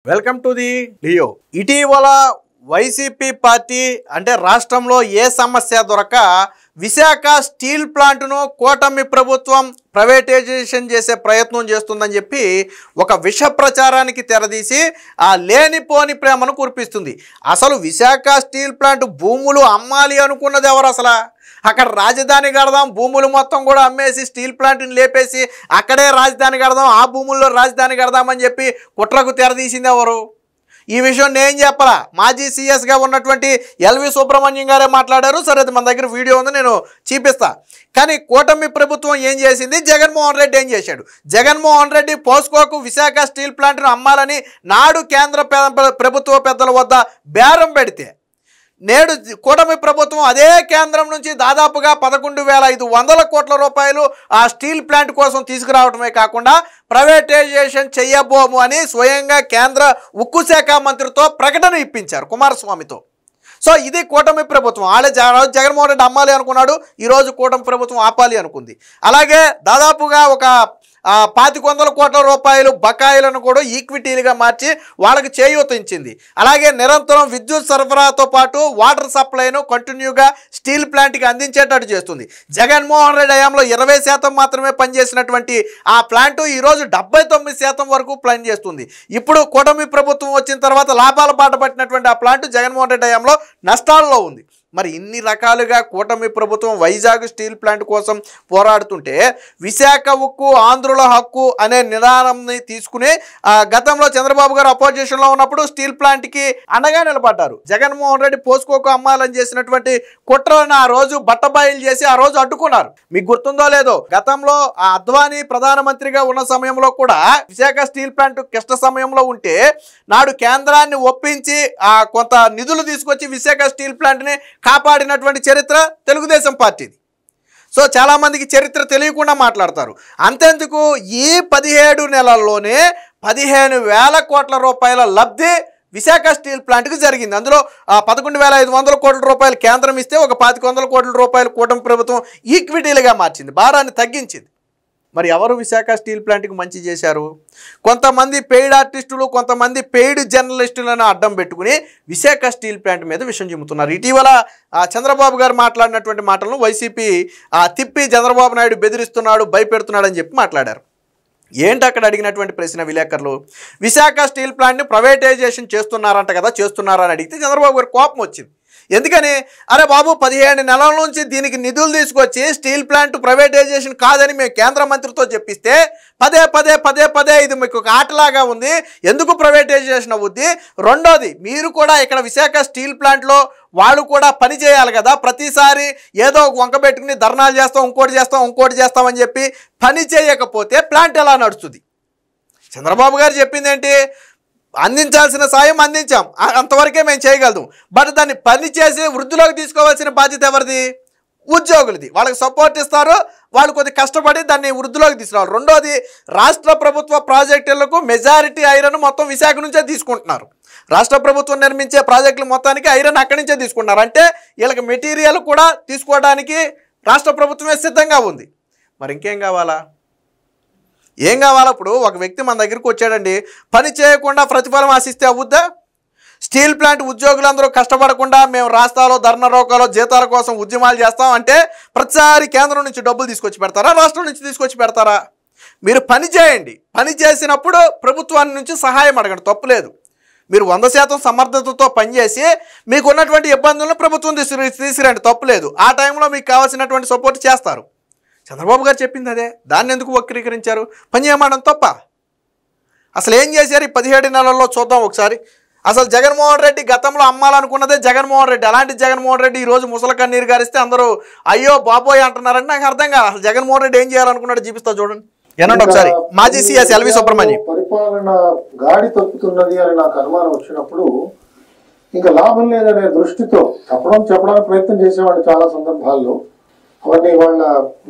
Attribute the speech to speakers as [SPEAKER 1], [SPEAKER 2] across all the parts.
[SPEAKER 1] Welcome to the Leo. ఇటీవల YCP party అంటే రాష్ట్రంలో ఏ సమస్య దొరక విశాఖ స్టీల్ ప్లాంట్ను కూటమి ప్రభుత్వం ప్రైవేటైజేషన్ చేసే ప్రయత్నం చేస్తుందని చెప్పి ఒక విష ప్రచారానికి తెరదీసి ఆ లేనిపోని ప్రేమను కురిపిస్తుంది. అసలు విశాఖ స్టీల్ ప్లాంట్ భూములు అమ్మాలి అనుకున్నది ఎవరు? అసలు అక్కడ రాజధాని కడదాం, భూములు మొత్తం కూడా అమ్మేసి స్టీల్ ప్లాంట్ని లేపేసి అక్కడే రాజధాని కడదాం, ఆ భూముల్లో రాజధాని కడదామని చెప్పి కుట్రకు తెరదీసింది ఎవరు? ఈ విషయం నేను చెప్పాలా, మాజీ సీఎస్గా ఉన్నటువంటి ఎల్వి సుబ్రహ్మణ్యం గారే మాట్లాడారు. సరే, అది మన దగ్గర వీడియో ఉంది, నేను చూపిస్తా. కానీ కూటమి ప్రభుత్వం ఏం చేసింది, జగన్మోహన్ రెడ్డి ఏం చేశాడు? జగన్మోహన్ రెడ్డి పోస్కోకు విశాఖ స్టీల్ ప్లాంట్ను అమ్మాలని నాడు కేంద్ర ప్రభుత్వ పెద్దల వద్ద బేరం పెడితే నేడు కూటమి ప్రభుత్వం అదే కేంద్రం నుంచి దాదాపుగా 11,500 కోట్ల రూపాయలు ఆ స్టీల్ ప్లాంట్ కోసం తీసుకురావడమే కాకుండా ప్రైవేటైజేషన్ చెయ్యబోము అని స్వయంగా కేంద్ర ఉక్కు శాఖ మంత్రితో ప్రకటన ఇప్పించారు కుమారస్వామితో. సో ఇది కూటమి ప్రభుత్వం. వాళ్ళే జగన్మోహన్ రెడ్డి అమ్మాలి అనుకున్నాడు, ఈరోజు కూటమి ప్రభుత్వం ఆపాలి అనుకుంది. అలాగే దాదాపుగా ఒక 2,500 కోట్ల రూపాయలు బకాయిలను కూడా ఈక్విటీలుగా మార్చి వాళ్ళకి చేయూత ఇచ్చింది. అలాగే నిరంతరం విద్యుత్ సరఫరాతో పాటు వాటర్ సప్లైను కంటిన్యూగా స్టీల్ ప్లాంట్కి అందించేటట్టు చేస్తుంది. జగన్మోహన్ రెడ్డి హయాంలో 20% మాత్రమే పనిచేసినటువంటి ఆ ప్లాంటు ఈరోజు 79% వరకు ప్లాన్ చేస్తుంది. ఇప్పుడు కూటమి ప్రభుత్వం వచ్చిన తర్వాత లాభాల బాట పట్టినటువంటి ఆ ప్లాంటు జగన్మోహన్ రెడ్డి హయాంలో నష్టాల్లో ఉంది. మరి ఇన్ని రకాలుగా కూటమి ప్రభుత్వం వైజాగ్ స్టీల్ ప్లాంట్ కోసం పోరాడుతుంటే విశాఖ ఉక్కు ఆంధ్రుల హక్కు అనే నినాదాన్ని తీసుకుని గతంలో చంద్రబాబు గారు అపోజిషన్లో ఉన్నప్పుడు స్టీల్ ప్లాంట్కి అండగా నిలబడ్డారు. జగన్మోహన్ రెడ్డి పోస్కోకు అమ్మాలని చేసినటువంటి కుట్రలను ఆ రోజు బట్టబయలు చేసి ఆ రోజు అడ్డుకున్నారు. మీకు గుర్తుందో లేదో, గతంలో ఆ అద్వానీ ప్రధానమంత్రిగా ఉన్న సమయంలో కూడా విశాఖ స్టీల్ ప్లాంట్ కష్ట సమయంలో ఉంటే నాడు కేంద్రాన్ని ఒప్పించి కొంత నిధులు తీసుకొచ్చి విశాఖ స్టీల్ ప్లాంట్ని కాపాడినటువంటి చరిత్ర తెలుగుదేశం పార్టీది. సో చాలామందికి చరిత్ర తెలియకుండా మాట్లాడతారు. అంతెందుకు, ఈ 17 నెలల్లోనే 15,000 కోట్ల రూపాయల లబ్ధి విశాఖ స్టీల్ ప్లాంట్కి జరిగింది. అందులో 11,500 కోట్ల రూపాయలు కేంద్రం ఇస్తే ఒక 2,500 కోట్ల రూపాయలు కూటమి ప్రభుత్వం ఈక్విటీలుగా మార్చింది, భారాన్ని తగ్గించింది. మరి ఎవరు విశాఖ స్టీల్ ప్లాంట్కి మంచి చేశారు? కొంతమంది పెయిడ్ ఆర్టిస్టులు, కొంతమంది పెయిడ్ జర్నలిస్టులను అడ్డం పెట్టుకుని విశాఖ స్టీల్ ప్లాంట్ మీద విషయం చెబుతున్నారు. ఇటీవల చంద్రబాబు గారు మాట్లాడినటువంటి మాటలను వైసీపీ తిప్పి చంద్రబాబు నాయుడు బెదిరిస్తున్నాడు, భయపెడుతున్నాడు అని చెప్పి మాట్లాడారు. ఏంటి అక్కడ అడిగినటువంటి ప్రశ్న విలేకరులు, విశాఖ స్టీల్ ప్లాంట్ని ప్రైవేటైజేషన్ చేస్తున్నారంట కదా, చేస్తున్నారా అని అడిగితే చంద్రబాబు గారు కోపం వచ్చింది. ఎందుకని, అరే బాబు 15 నెలల నుంచి దీనికి నిధులు తీసుకొచ్చి స్టీల్ ప్లాంట్ ప్రైవేటైజేషన్ కాదని మేము కేంద్ర మంత్రితో చెప్పిస్తే పదే ఇది మీకు ఒక ఆటలాగా ఉంది, ఎందుకు ప్రైవేటైజేషన్ అవుద్ది? రెండోది, మీరు కూడా ఇక్కడ విశాఖ స్టీల్ ప్లాంట్లో వాళ్ళు కూడా పని చేయాలి కదా, ప్రతిసారి ఏదో వంక పెట్టుకుని ధర్నాలు చేస్తాం, ఇంకోటి చేస్తామని చెప్పి పని చేయకపోతే ప్లాంట్ ఎలా నడుస్తుంది? చంద్రబాబు గారు చెప్పింది ఏంటి, అందించాల్సిన సాయం అందించాం, అంతవరకే మేము చేయగలం. బట్ దాన్ని పని చేసి వృద్ధిలోకి తీసుకోవాల్సిన బాధ్యత ఎవరిది? ఉద్యోగులది. వాళ్ళకి సపోర్ట్ ఇస్తారు, వాళ్ళు కొద్ది కష్టపడి దాన్ని వృద్ధిలోకి తీసుకురావాలి. రెండోది, రాష్ట్ర ప్రభుత్వ ప్రాజెక్టులకు మెజారిటీ ఐరన్ మొత్తం విశాఖ నుంచే తీసుకుంటున్నారు. రాష్ట్ర ప్రభుత్వం నిర్మించే ప్రాజెక్టులు మొత్తానికి ఐరన్ అక్కడి నుంచే తీసుకుంటున్నారు. అంటే వీళ్ళకి మెటీరియల్ కూడా తీసుకోవడానికి రాష్ట్ర ప్రభుత్వమే సిద్ధంగా ఉంది. మరి ఇంకేం కావాలా? ఏం కావాలా? ఇప్పుడు ఒక వ్యక్తి మన దగ్గరికి వచ్చాడండి, పని చేయకుండా ప్రతిఫలం ఆశిస్తే అవుద్దా? స్టీల్ ప్లాంట్ ఉద్యోగులందరూ కష్టపడకుండా మేము రాష్ట్రాల్లో ధర్నా రోకాలో జీతాల కోసం ఉద్యమాలు చేస్తాం అంటే ప్రతిసారి కేంద్రం నుంచి డబ్బులు తీసుకొచ్చి పెడతారా, రాష్ట్రం నుంచి తీసుకొచ్చి పెడతారా? మీరు పని చేయండి, పని చేసినప్పుడు ప్రభుత్వాన్ని నుంచి సహాయం అడగండి, తప్పులేదు. మీరు 100% సమర్థతతో పనిచేసి మీకు ఉన్నటువంటి ఇబ్బందులను ప్రభుత్వం తీసుకురండి, తప్పులేదు. ఆ టైంలో మీకు కావాల్సినటువంటి సపోర్ట్ చేస్తారు. చంద్రబాబు గారు చెప్పింది అదే, దాన్ని ఎందుకు వక్రీకరించారు? పని చేయమడం తప్ప? అసలు ఏం చేశారు ఈ 17 నెలల్లో చూద్దాం ఒకసారి. అసలు జగన్మోహన్ రెడ్డి గతంలో అమ్మాలనుకున్నదే జగన్మోహన్ రెడ్డి. అలాంటి జగన్మోహన్ రెడ్డి ఈరోజు ముసలి కన్నీరు గారిస్తే అందరూ అయ్యో బాబోయ్ అంటున్నారంటే నాకు అర్థం కాదు. అసలు జగన్మోహన్ రెడ్డి ఏం చేయాలనుకున్నాడు చూపిస్తా చూడండి. ఏనండి ఒకసారి మాజీ సీఎస్ ఎల్వి సుబ్రహ్మణ్యం.
[SPEAKER 2] పరిపాలన గాడి తప్పుతున్నది అని నాకు అనుమానం వచ్చినప్పుడు ఇంకా లాభం లేదనే దృష్టితో చెప్పడానికి ప్రయత్నం చేసేవాడు చాలా సందర్భాల్లో. అవన్నీ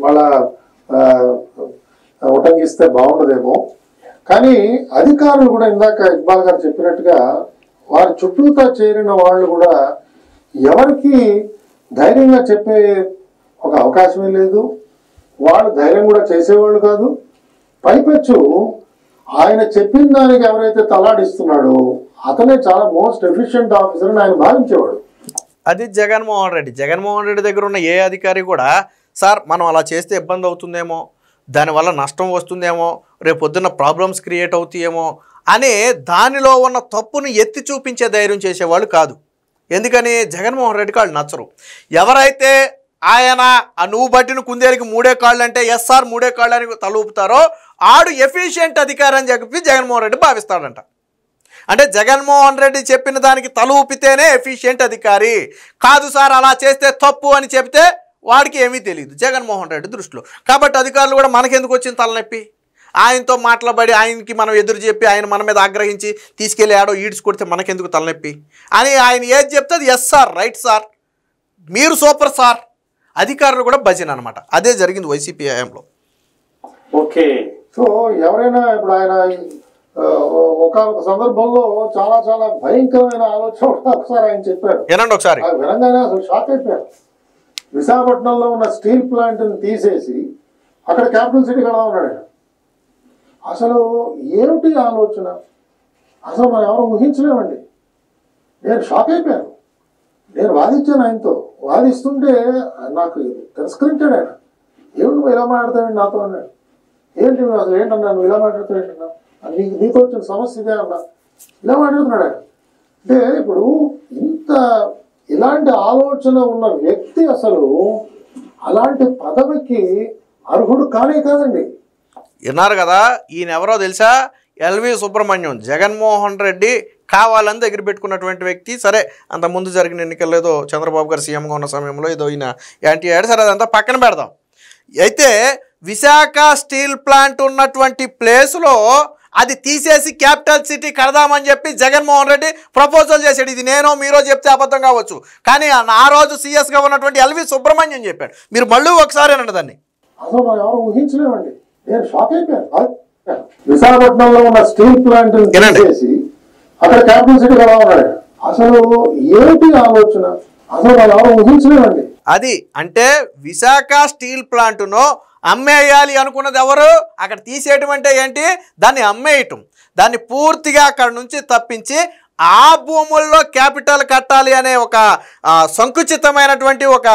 [SPEAKER 2] వాళ్ళ ఉటంకిస్తే బాగుండదేమో. కానీ అధికారులు కూడా ఇందాక ఇక్బాల్ గారు చెప్పినట్టుగా వారి చుట్టూతా చేరిన వాళ్ళు కూడా ఎవరికి ధైర్యంగా చెప్పే ఒక అవకాశమే లేదు. వాళ్ళు ధైర్యం కూడా చేసేవాళ్ళు కాదు. పైపెచ్చు ఆయన చెప్పిన దానికి ఎవరైతే తలాడిస్తున్నాడో అతనే చాలా మోస్ట్ ఎఫిషియెంట్ ఆఫీసర్ అని ఆయన భావించేవాడు.
[SPEAKER 1] అది జగన్మోహన్ రెడ్డి దగ్గర ఉన్న ఏ అధికారి కూడా సార్ మనం అలా చేస్తే ఇబ్బంది అవుతుందేమో, దానివల్ల నష్టం వస్తుందేమో, రేపు పొద్దున్న ప్రాబ్లమ్స్ క్రియేట్ అవుతాయేమో అనే దానిలో ఉన్న తప్పును ఎత్తి చూపించే ధైర్యం చేసేవాళ్ళు కాదు. ఎందుకని జగన్మోహన్ రెడ్డికి వాళ్ళు నచ్చరు. ఎవరైతే ఆయన ఆ నువ్వు బట్టిన కుందేలికి 3 కాళ్ళు అంటే ఎస్ఆర్ 3 కాళ్ళు అని తలూపుతారో ఆడు ఎఫిషియెంట్ అధికారి అని చెప్పి జగన్మోహన్ రెడ్డి భావిస్తాడంట. అంటే జగన్మోహన్ రెడ్డి చెప్పిన దానికి తలూపితేనే ఎఫిషియెంట్ అధికారి, కాదు సార్ అలా చేస్తే తప్పు అని చెప్తే వాడికి ఏమీ తెలియదు జగన్మోహన్ రెడ్డి దృష్టిలో. కాబట్టి అధికారులు కూడా మనకెందుకు వచ్చింది తలనొప్పి, ఆయనతో మాట్లాడి ఆయనకి మనం ఎదురు చెప్పి ఆయన మన మీద ఆగ్రహించి తీసుకెళ్ళి ఆడో ఈడ్చి కొడితే మనకెందుకు తలనొప్పి అని ఆయన ఏది చెప్తే అది ఎస్ సార్, రైట్ సార్, మీరు సూపర్ సార్, అధికారులు కూడా భజన అనమాట. అదే జరిగింది వైసీపీ హయాంలో.
[SPEAKER 2] ఓకే, సో ఎవరైనా ఇప్పుడు ఆయన ఒక సందర్భంలో చాలా చాలా భయంకరమైన ఆలోచన ఒకసారి ఆయన చెప్పాడు.
[SPEAKER 1] ఏనండి ఒకసారి
[SPEAKER 2] వినంగానే అసలు షాక్ అయిపోయారు. విశాఖపట్నంలో ఉన్న స్టీల్ ప్లాంట్ని తీసేసి అక్కడ క్యాపిటల్ సిటీ కడదామన్నాడు ఆయన. అసలు ఏమిటి ఆలోచన, అసలు మనం ఎవరు ఊహించలేమండి. నేను షాక్ అయిపోయాను. నేను వాదించాను ఆయనతో, వాదిస్తుంటే నాకు తిరస్కరించాడు ఆయన. ఏమిటి నువ్వు ఇలా మాట్లాడతావండి నాతో అన్నాడు. ఏంటి అసలు ఏంటన్నా నువ్వు ఇలా మాట్లాడతావేంటన్నా, నీతో వచ్చిన సమస్య ఇదే అన్నా, ఇలా మాట్లాడుతున్నాడు ఆయన. అంటే ఇప్పుడు ఇలాంటి ఆలోచన ఉన్న వ్యక్తి అసలు అలాంటి పదవికి అర్హుడు కానే కాదండి.
[SPEAKER 1] విన్నారు కదా, ఈయన ఎవరో తెలుసా, ఎల్వి సుబ్రహ్మణ్యం. జగన్మోహన్ రెడ్డి కావాలని దగ్గర పెట్టుకున్నటువంటి వ్యక్తి. సరే అంతకుముందు జరిగిన ఎన్నికల్లో ఏదో చంద్రబాబు గారు సీఎంగా ఉన్న సమయంలో ఏదో ఈయన యాంటీ అయ్యాడు, సరే అదంతా పక్కన పెడదాం. అయితే విశాఖ స్టీల్ ప్లాంట్ ఉన్నటువంటి ప్లేస్లో అది తీసేసి క్యాపిటల్ సిటీ కడదామని చెప్పి జగన్మోహన్ రెడ్డి ప్రపోజల్ చేశాడు. ఇది నేనో మీరో చెప్తే అబద్ధం కావచ్చు, కానీ ఆ రోజు సీఎస్గా ఉన్నటువంటి ఎల్వి సుబ్రహ్మణ్యం చెప్పాడు. మీరు మళ్ళీ ఒకసారి అనండి దాన్ని.
[SPEAKER 2] అసలు మనం ఎవరు ఊహించలేమండి. నేను షాక్ అయిపోయాను. విశాఖపట్నంలో ఉన్న స్టీల్ ప్లాంట్ తీసేసి అక్కడ క్యాపిటల్ సిటీ కడదామన్నాడు. అసలు ఏమిటి ఆలోచన, అసలు మనం ఎవరు ఊహించలేమండి.
[SPEAKER 1] అది అంటే విశాఖ స్టీల్ ప్లాంట్ను అమ్మేయాలి అనుకున్నది ఎవరు, అక్కడ తీసేయటం అంటే ఏంటి, దాన్ని అమ్మేయటం, దాన్ని పూర్తిగా అక్కడ నుంచి తప్పించి ఆ భూముల్లో క్యాపిటల్ కట్టాలి అనే ఒక సంకుచితమైనటువంటి ఒక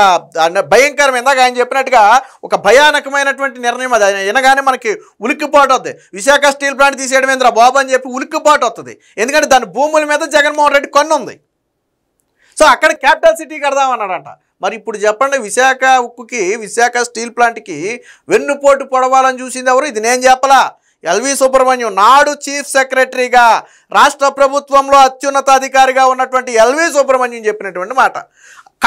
[SPEAKER 1] భయంకరమైన, ఇందాక ఆయన చెప్పినట్టుగా ఒక భయానకమైనటువంటి నిర్ణయం. అది వినగానే మనకి ఉలిక్కిపాటు వస్తుంది. విశాఖ స్టీల్ ప్లాంట్ తీసేయడం ఏంద్రా బాబు అని చెప్పి ఉలిక్కిపాటు వస్తుంది. ఎందుకంటే దాని భూముల మీద జగన్మోహన్ రెడ్డి కొన్ను ఉంది. సో అక్కడ క్యాపిటల్ సిటీ కడదామన్నాడంట. మరి ఇప్పుడు చెప్పండి, విశాఖ ఉక్కుకి విశాఖ స్టీల్ ప్లాంట్కి వెన్నుపోటు పొడవాలని చూసింది ఎవరు? ఇది నేను చెప్పలా, ఎల్వి సుబ్రహ్మణ్యం. నాడు చీఫ్ సెక్రటరీగా రాష్ట్ర ప్రభుత్వంలో అత్యున్నత అధికారిగా ఉన్నటువంటి ఎల్వి సుబ్రహ్మణ్యం చెప్పినటువంటి మాట.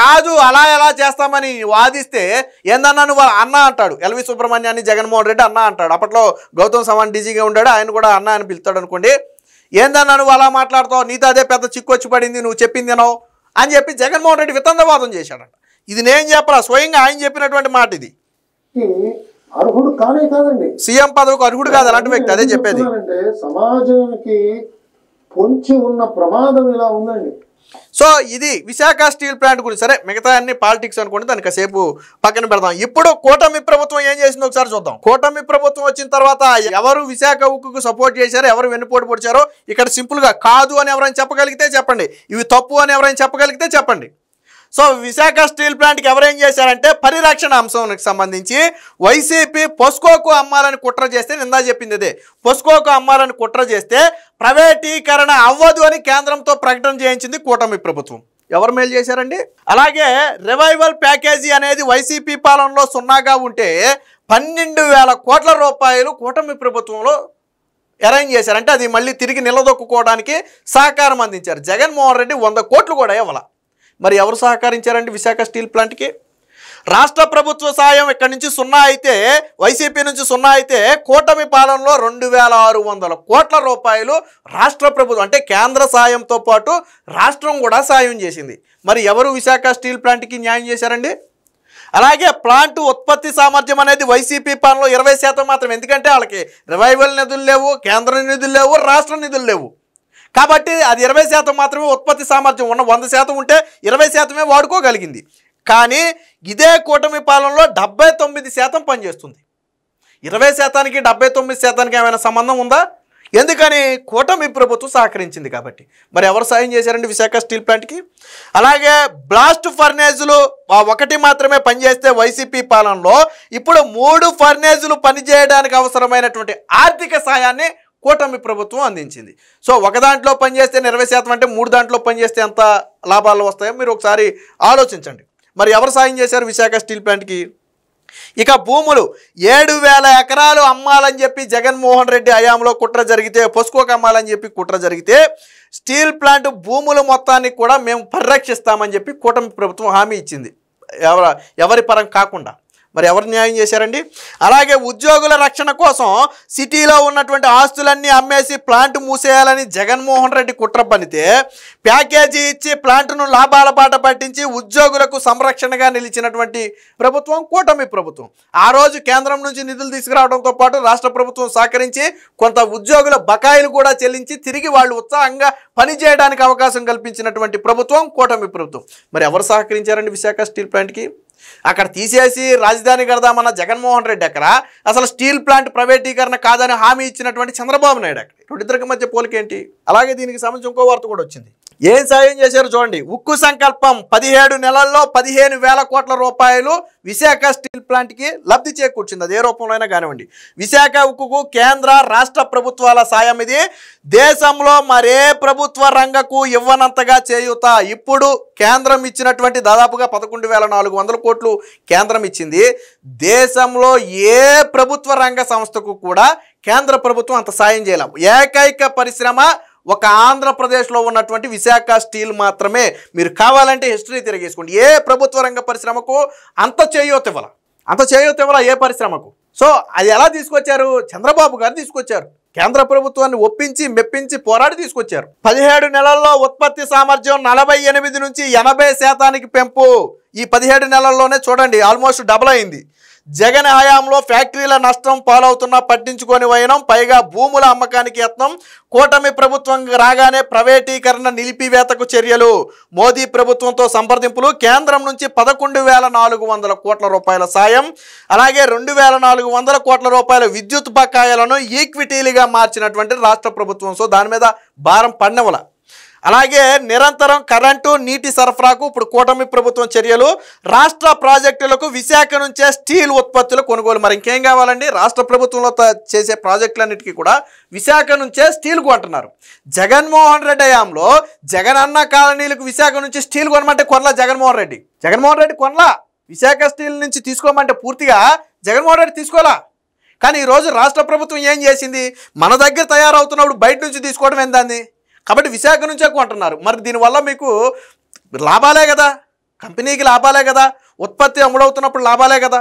[SPEAKER 1] కాదు అలా ఎలా చేస్తామని వాదిస్తే ఏందన్నా నువ్వు అన్న అంటాడు. ఎల్వి సుబ్రహ్మణ్యాన్ని జగన్మోహన్ రెడ్డి అన్న అంటాడు. అప్పట్లో గౌతమ్ సవాంగ్ డీజీగా ఉన్నాడు, ఆయన కూడా అన్న అని పిలుస్తాడు అనుకోండి. ఏందన్నా నువ్వు అలా మాట్లాడతావు, నీతో అదే పెద్ద చిక్కు వచ్చి పడింది, నువ్వు చెప్పిందేనో అని చెప్పి జగన్మోహన్ రెడ్డి వితండవాదం చేశాడంట. ఇది నేను చెప్పరా, స్వయంగా ఆయన చెప్పినటువంటి మాట. ఇది
[SPEAKER 2] అర్హుడు కానే కాదండి,
[SPEAKER 1] సీఎం పదవికి అర్హుడు కాదు అలాంటి వ్యక్తి. అదే చెప్పేది.
[SPEAKER 2] సమాజానికి పొంచి ఉన్న ప్రమాదం ఇలా ఉందండి.
[SPEAKER 1] సో ఇది విశాఖ స్టీల్ ప్లాంట్ గురించి. సరే మిగతా అన్ని పాలిటిక్స్ అనుకోండి, దాన్ని కాసేపు పక్కన పెడదాం. ఇప్పుడు కూటమి ప్రభుత్వం ఏం చేసిందో ఒకసారి చూద్దాం. కూటమి ప్రభుత్వం వచ్చిన తర్వాత ఎవరు విశాఖ ఉక్కుకు సపోర్ట్ చేశారో, ఎవరు వెన్నుపోటు పొడిచారో ఇక్కడ సింపుల్గా కాదు అని ఎవరైనా చెప్పగలిగితే చెప్పండి, ఇవి తప్పు అని ఎవరైనా చెప్పగలిగితే చెప్పండి. సో విశాఖ స్టీల్ ప్లాంట్కి ఎవరేం చేశారంటే పరిరక్షణ అంశానికి సంబంధించి వైసీపీ పొస్కోకు అమ్మాలని కుట్ర చేస్తే, నిందా చెప్పింది అదే, పొస్కోకు అమ్మాలని కుట్ర చేస్తే ప్రైవేటీకరణ అవ్వదు అని కేంద్రంతో ప్రకటన చేయించింది కూటమి ప్రభుత్వం. ఎవరు మేలు చేశారండి? అలాగే రివైవల్ ప్యాకేజీ అనేది వైసీపీ పాలనలో సున్నాగా ఉంటే 12,000 కోట్ల రూపాయలు కూటమి ప్రభుత్వంలో అరేంజ్ చేశారంటే అది మళ్ళీ తిరిగి నిలదొక్కుకోవడానికి సహకారం అందించారు. జగన్మోహన్ రెడ్డి 100 కోట్లు కూడా ఇవ్వాల. మరి ఎవరు సహకరించారండి విశాఖ స్టీల్ ప్లాంట్కి? రాష్ట్ర ప్రభుత్వ సాయం ఇక్కడి నుంచి 0 అయితే, వైసీపీ నుంచి 0 అయితే, కూటమి పాలనలో 2,600 కోట్ల రూపాయలు రాష్ట్ర ప్రభుత్వం అంటే కేంద్ర సాయంతో పాటు రాష్ట్రం కూడా సాయం చేసింది. మరి ఎవరు విశాఖ స్టీల్ ప్లాంట్కి న్యాయం చేశారండి? అలాగే ప్లాంట్ ఉత్పత్తి సామర్థ్యం అనేది వైసీపీ పాలనలో 20% మాత్రం. ఎందుకంటే వాళ్ళకి రివైవల్ నిధులు లేవు, కేంద్ర నిధులు లేవు, రాష్ట్ర నిధులు లేవు. కాబట్టి అది 20% మాత్రమే ఉత్పత్తి సామర్థ్యం. ఉన్న 100% ఉంటే 20% వాడుకోగలిగింది. కానీ ఇదే కూటమి పాలనలో 79% పనిచేస్తుంది. 20%కి 79%కి ఏమైనా సంబంధం ఉందా? ఎందుకని? కూటమి ప్రభుత్వం సహకరించింది కాబట్టి. మరి ఎవరు సాయం చేశారండి విశాఖ స్టీల్ ప్లాంట్కి? అలాగే బ్లాస్ట్ ఫర్నేజులు ఒకటి మాత్రమే పనిచేస్తే వైసీపీ పాలనలో ఇప్పుడు 3 ఫర్నేజులు పనిచేయడానికి అవసరమైనటువంటి ఆర్థిక సాయాన్ని కూటమి ప్రభుత్వం అందించింది. సో ఒక దాంట్లో పనిచేస్తే 20% అంటే 3 దాంట్లో పనిచేస్తే ఎంత లాభాలు వస్తాయో మీరు ఒకసారి ఆలోచించండి. మరి ఎవరు సాయం చేశారు విశాఖ స్టీల్ ప్లాంట్కి? ఇక భూములు 7,000 ఎకరాలు అమ్మాలని చెప్పి జగన్మోహన్ రెడ్డి హయాంలో కుట్ర జరిగితే, పొస్కోకు అమ్మాలని చెప్పి కుట్ర జరిగితే స్టీల్ ప్లాంట్ భూముల మొత్తాన్ని కూడా మేము పరిరక్షిస్తామని చెప్పి కూటమి ప్రభుత్వం హామీ ఇచ్చింది, ఎవరి పరం కాకుండా. మరి ఎవరు న్యాయం చేశారండి? అలాగే ఉద్యోగుల రక్షణ కోసం సిటీలో ఉన్నటువంటి ఆస్తులన్నీ అమ్మేసి ప్లాంట్ మూసేయాలని జగన్మోహన్ రెడ్డి కుట్ర పనితే ప్యాకేజీ ఇచ్చి ప్లాంట్ను లాభాల బాట పట్టించి ఉద్యోగులకు సంరక్షణగా నిలిచినటువంటి ప్రభుత్వం కూటమి ప్రభుత్వం. ఆ రోజు కేంద్రం నుంచి నిధులు తీసుకురావడంతో పాటు రాష్ట్ర ప్రభుత్వం సహకరించి కొంత ఉద్యోగుల బకాయిలు కూడా చెల్లించి తిరిగి వాళ్ళు ఉత్సాహంగా పనిచేయడానికి అవకాశం కల్పించినటువంటి ప్రభుత్వం కూటమి ప్రభుత్వం. మరి ఎవరు సహకరించారండి విశాఖ స్టీల్ ప్లాంట్కి? అక్కడ తీసేసి రాజధాని కడదామన్న జగన్మోహన్ రెడ్డి అక్కడ అసలు స్టీల్ ప్లాంట్ ప్రైవేటీకరణ కాదని హామీ ఇచ్చినటువంటి చంద్రబాబు నాయుడు అక్కడ. రెండిద్దరికి మధ్య పోలికేంటి? అలాగే దీనికి సంబంధించి ఇంకో వార్త కూడా వచ్చింది. ఏం సాయం చేశారు చూడండి. ఉక్కు సంకల్పం 17 నెలల్లో 15,000 కోట్ల రూపాయలు విశాఖ స్టీల్ ప్లాంట్కి లబ్ధి చేకూర్చింది. అది ఏ రూపంలో అయినా కానివ్వండి. విశాఖ ఉక్కుకు కేంద్ర రాష్ట్ర ప్రభుత్వాల సాయం ఇది దేశంలో మరే ప్రభుత్వ రంగకు ఇవ్వనంతగా చేయూత. ఇప్పుడు కేంద్రం ఇచ్చినటువంటి దాదాపుగా 11,400 కోట్లు కేంద్రం ఇచ్చింది. దేశంలో ఏ ప్రభుత్వ రంగ సంస్థకు కూడా కేంద్ర ప్రభుత్వం అంత సాయం చేయలేం. ఏకైక పరిశ్రమ ఒక ఆంధ్రప్రదేశ్లో ఉన్నటువంటి విశాఖ స్టీల్ మాత్రమే. మీరు కావాలంటే హిస్టరీ తిరిగేసుకోండి. ఏ ప్రభుత్వ రంగ పరిశ్రమకు అంత చేయూత ఇవ్వాల ఏ పరిశ్రమకు. సో అది ఎలా తీసుకొచ్చారు? చంద్రబాబు గారు తీసుకొచ్చారు. కేంద్ర ప్రభుత్వాన్ని ఒప్పించి మెప్పించి పోరాడి తీసుకొచ్చారు. 17 నెలల్లో ఉత్పత్తి సామర్థ్యం 48 నుంచి 80% పెంపు. ఈ 17 నెలల్లోనే చూడండి ఆల్మోస్ట్ డబుల్ అయింది. జగన్ హయాంలో ఫ్యాక్టరీల నష్టం పాలవుతున్నా పట్టించుకొని వైనం, పైగా భూముల అమ్మకానికి యత్నం. కూటమి ప్రభుత్వం రాగానే ప్రైవేటీకరణ నిలిపివేతకు చర్యలు. మోదీ ప్రభుత్వంతో సంప్రదింపులు. కేంద్రం నుంచి 11,400 కోట్ల రూపాయల సాయం. అలాగే 2,400 కోట్ల రూపాయల విద్యుత్ బకాయిలను ఈక్విటీలుగా మార్చినటువంటి రాష్ట్ర ప్రభుత్వం. సో దాని మీద భారం పడినవల. అలాగే నిరంతరం కరెంటు నీటి సరఫరాకు ఇప్పుడు కూటమి ప్రభుత్వం చర్యలు. రాష్ట్ర ప్రాజెక్టులకు విశాఖ నుంచే స్టీల్ ఉత్పత్తుల కొనుగోలు. మరి ఇంకేం కావాలండి? రాష్ట్ర ప్రభుత్వంలో చేసే ప్రాజెక్టులన్నిటికీ కూడా విశాఖ నుంచే స్టీల్ కొంటున్నారు. జగన్మోహన్ రెడ్డి హయాంలో జగనన్న కాలనీలకు విశాఖ నుంచి స్టీల్ కొనమంటే కొనలా జగన్మోహన్ రెడ్డి కొనలా. విశాఖ స్టీల్ నుంచి తీసుకోమంటే పూర్తిగా జగన్మోహన్ రెడ్డి తీసుకోవాలా. కానీ ఈరోజు రాష్ట్ర ప్రభుత్వం ఏం చేసింది? మన దగ్గర తయారవుతున్నప్పుడు బయట నుంచి తీసుకోవడం ఏందాన్ని? కాబట్టి విశాఖ నుంచే కొంటున్నారు. మరి దీనివల్ల మీకు లాభాలే కదా, కంపెనీకి లాభాలే కదా, ఉత్పత్తి అమ్ముడవుతున్నప్పుడు లాభాలే కదా.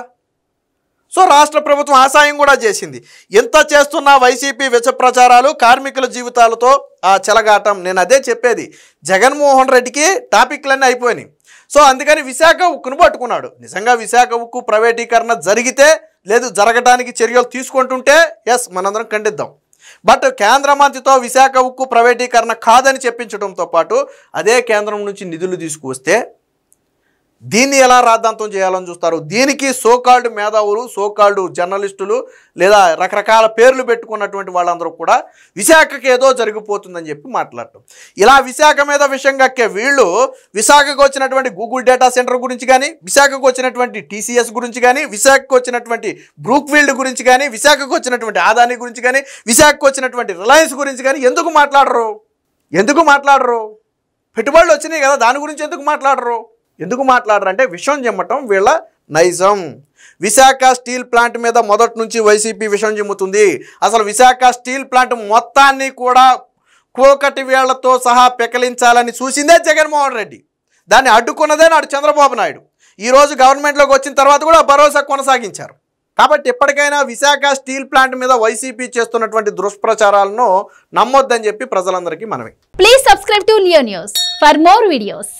[SPEAKER 1] సో రాష్ట్ర ప్రభుత్వం ఆసాయం కూడా చేసింది. ఎంత చేస్తున్న వైసీపీ విష ప్రచారాలు, కార్మికుల జీవితాలతో ఆ చెలగాటం. నేను అదే చెప్పేది, జగన్మోహన్ రెడ్డికి టాపిక్లన్నీ అయిపోయినాయి. సో అందుకని విశాఖ ఉక్కును పట్టుకున్నాడు. నిజంగా విశాఖ ఉక్కు ప్రైవేటీకరణ జరిగితే, లేదు జరగడానికి చర్యలు తీసుకుంటుంటే ఎస్ మనందరం ఖండిద్దాం. బట్ కేంద్ర మంత్రితో విశాఖ ఉక్కు ప్రైవేటీకరణ కాదని చెప్పించడంతో పాటు అదే కేంద్రం నుంచి నిధులు తీసుకువస్తే దీన్ని ఎలా రాద్ధాంతం చేయాలని చూస్తారు? దీనికి సోకాల్డ్ మేధావులు, సోకాల్డ్ జర్నలిస్టులు లేదా రకరకాల పేర్లు పెట్టుకున్నటువంటి వాళ్ళందరూ కూడా విశాఖకి ఏదో జరిగిపోతుందని చెప్పి మాట్లాడటం. ఇలా విశాఖ మీద విషయం కక్కే వీళ్ళు విశాఖకు వచ్చినటువంటి గూగుల్ డేటా సెంటర్ గురించి కానీ, విశాఖకు వచ్చినటువంటి టీసీఎస్ గురించి కానీ, విశాఖకు వచ్చినటువంటి బ్రూక్ఫీల్డ్ గురించి కానీ, విశాఖకు వచ్చినటువంటి ఆదాని గురించి కానీ, విశాఖకు వచ్చినటువంటి రిలయన్స్ గురించి కానీ ఎందుకు మాట్లాడరు? పెట్టుబడులు వచ్చినాయి కదా, దాని గురించి ఎందుకు మాట్లాడరు అంటే విషం చెమ్మటం వీళ్ళ నైజం. విశాఖ స్టీల్ ప్లాంట్ మీద మొదటి నుంచి వైసీపీ విషం చిమ్ముతుంది. అసలు విశాఖ స్టీల్ ప్లాంట్ మొత్తాన్ని కూడా కోకటి వేళ్లతో సహా పెకలించాలని చూసిందే జగన్మోహన్ రెడ్డి. దాన్ని అడ్డుకున్నదే నాడు చంద్రబాబు నాయుడు. ఈరోజు గవర్నమెంట్లోకి వచ్చిన తర్వాత కూడా భరోసా కొనసాగించారు. కాబట్టి ఎప్పటికైనా విశాఖ స్టీల్ ప్లాంట్ మీద వైసీపీ చేస్తున్నటువంటి దుష్ప్రచారాలను నమ్మొద్దని చెప్పి ప్రజలందరికీ మనవి.
[SPEAKER 3] Please subscribe to Leo news for more videos.